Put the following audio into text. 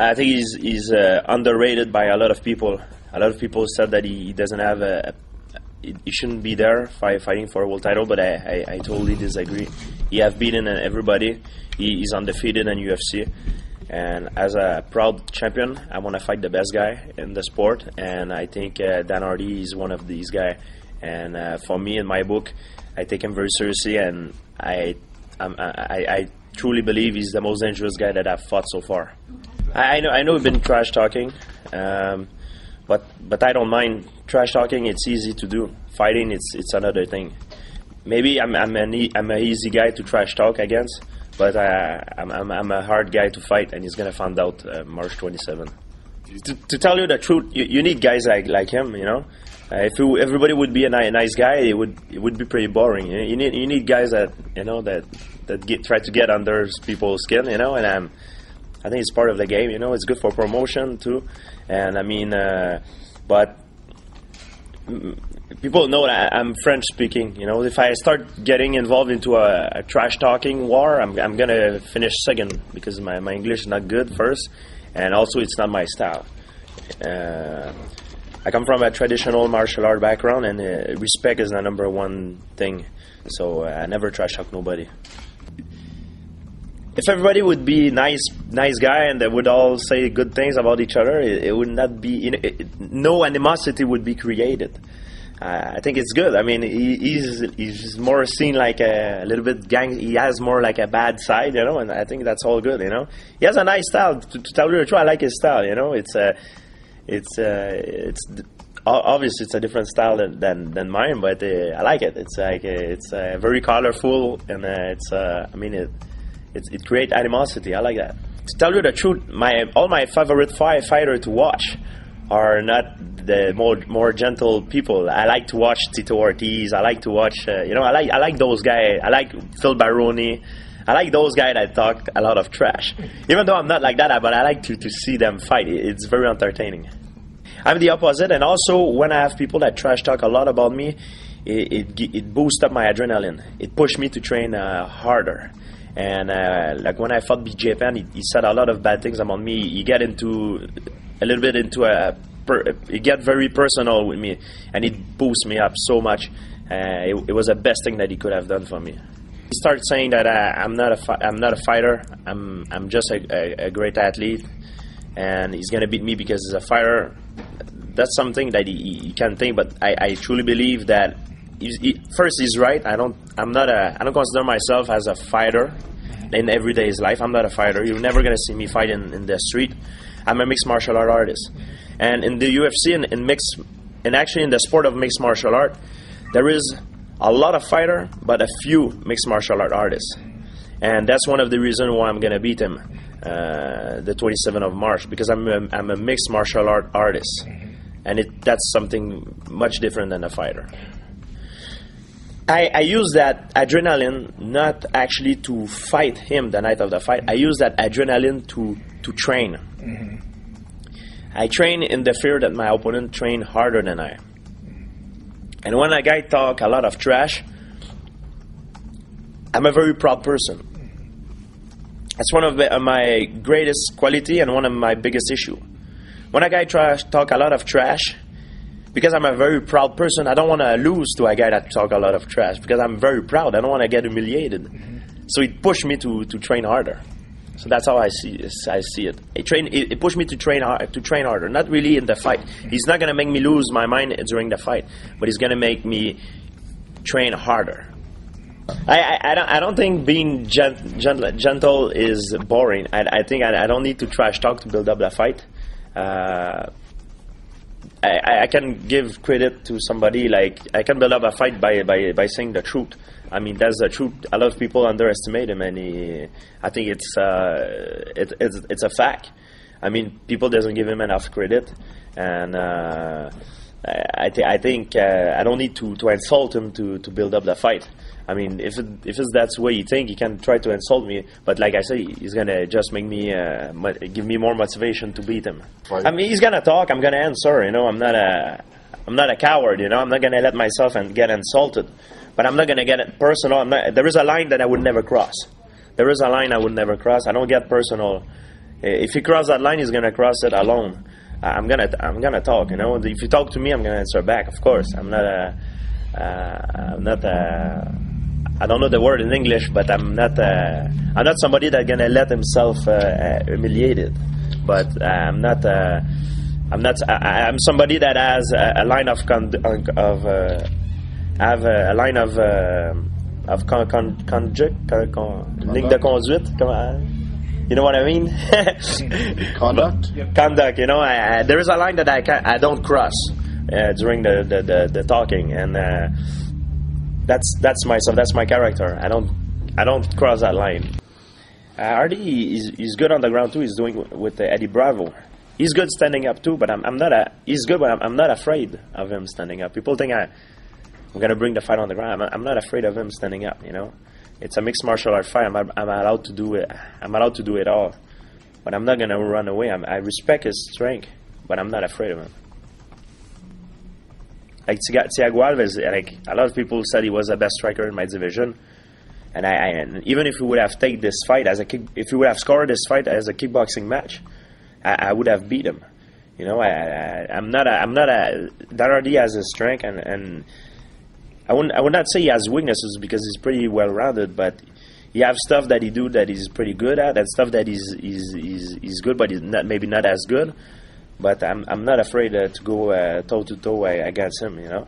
I think he's underrated by a lot of people. A lot of people said that he doesn't have he shouldn't be there fighting for a world title, but I totally disagree. He has beaten everybody. He's undefeated in UFC, and as a proud champion, I want to fight the best guy in the sport, and I think Dan Hardy is one of these guys. And for me, in my book, I take him very seriously, and I truly believe he's the most dangerous guy that I've fought so far. I know we've been trash talking, but I don't mind trash talking. It's easy to do. Fighting, it's another thing. Maybe I'm an easy guy to trash talk against, but I'm a hard guy to fight, and he's gonna find out March 27. To tell you the truth, you need guys like him, you know. If everybody would be a nice guy, it would be pretty boring. You need guys that try to get under people's skin, you know. And I think it's part of the game, you know. It's good for promotion too, and I mean, but people know that I'm French speaking, you know. If I start getting involved into a trash talking war, I'm gonna finish second because my English is not good first, and also it's not my style. I come from a traditional martial art background, and respect is the number one thing. So I never trash talk nobody. If everybody would be nice guy and they would all say good things about each other, it would not be, you know, no animosity would be created. I think it's good. I mean, he's more seen like a little bit gang. He has more like a bad side, you know, and I think that's all good, you know. He has a nice style. To tell you the truth, I like his style, you know. It's obviously it's a different style than mine, but I like it. It's like it's very colorful, and it creates animosity. I like that. To tell you the truth, all my favorite fighters to watch are not the more gentle people. I like to watch Tito Ortiz. I like to watch I like those guys. I like Phil Baroni. I like those guys that talk a lot of trash. Even though I'm not like that, but I like to see them fight. It's very entertaining. I'm the opposite, and also when I have people that trash talk a lot about me, it boosts up my adrenaline. It pushes me to train harder. And like when I fought BJ Penn, he said a lot of bad things about me. He get very personal with me, and it boosts me up so much. It was the best thing that he could have done for me. He started saying that I'm not a fighter. I'm just a great athlete, and he's gonna beat me because he's a fighter. That's something that he can think, but I truly believe that first he's right. I don't consider myself as a fighter in everyday life. I'm not a fighter. You're never gonna see me fight in the street. I'm a mixed martial art artist, and in the UFC and actually in the sport of mixed martial art, there is a lot of fighter, but a few mixed martial art artists, and that's one of the reasons why I'm gonna beat him the 27th of March, because I'm a mixed martial art artist, and that's something much different than a fighter. I use that adrenaline not actually to fight him the night of the fight. I use that adrenaline to train. Mm-hmm. I train in the fear that my opponent train harder than I. And when a guy talk a lot of trash, I'm a very proud person. That's one of my greatest quality and one of my biggest issue. When a guy talk a lot of trash, because I'm a very proud person, I don't want to lose to a guy that talk a lot of trash, because I'm very proud. I don't want to get humiliated. Mm-hmm. So it pushed me to train harder. So that's how I see it. It pushed me to train harder. Not really in the fight. He's not gonna make me lose my mind during the fight, but he's gonna make me train harder. I don't think being gentle is boring. I think I don't need to trash talk to build up the fight. I can give credit to somebody, like I can build up a fight by saying the truth. I mean, that's the truth. A lot of people underestimate him, and I think it's a fact. I mean, people doesn't give him enough credit, and I think I don't need to insult him to build up the fight. I mean, if it's that's the way you think, he can try to insult me, but like I say, he's gonna just make me give me more motivation to beat him. Right. I mean, he's gonna talk, I'm gonna answer. You know, I'm not a coward. You know, I'm not gonna let myself get insulted, but I'm not gonna get it personal. There is a line that I would never cross. There is a line I would never cross. I don't get personal. If he crosses that line, he's gonna cross it alone. I'm gonna talk. You know, if you talk to me, I'm gonna answer back. Of course, I'm not I don't know the word in English, but I'm not somebody that's gonna let himself humiliated. But I'm somebody that has a line of conduct, ligne de conduite. You know what I mean? Conduct. Conduct. You know, there is a line that I don't cross during the talking, and that's myself. That's my character. I don't cross that line. Hardy is good on the ground too. He's doing with Eddie Bravo. He's good standing up too, but he's good, but I'm not afraid of him standing up. People think I'm gonna bring the fight on the ground. I'm not afraid of him standing up. You know, it's a mixed martial art fight. I'm allowed to do it. I'm allowed to do it all, but I'm not gonna run away. I respect his strength, but I'm not afraid of him. Like Thiago Alves, like a lot of people said he was the best striker in my division, and even if he would have taken this fight if he would have scored this fight as a kickboxing match, I would have beat him. You know, I'm not Dan Hardy has his strength, and I would not say he has weaknesses because he's pretty well rounded, but he has stuff that he do that he's pretty good at, and stuff that he's good, but he's maybe not as good. But I'm not afraid to go toe to toe against him. You know.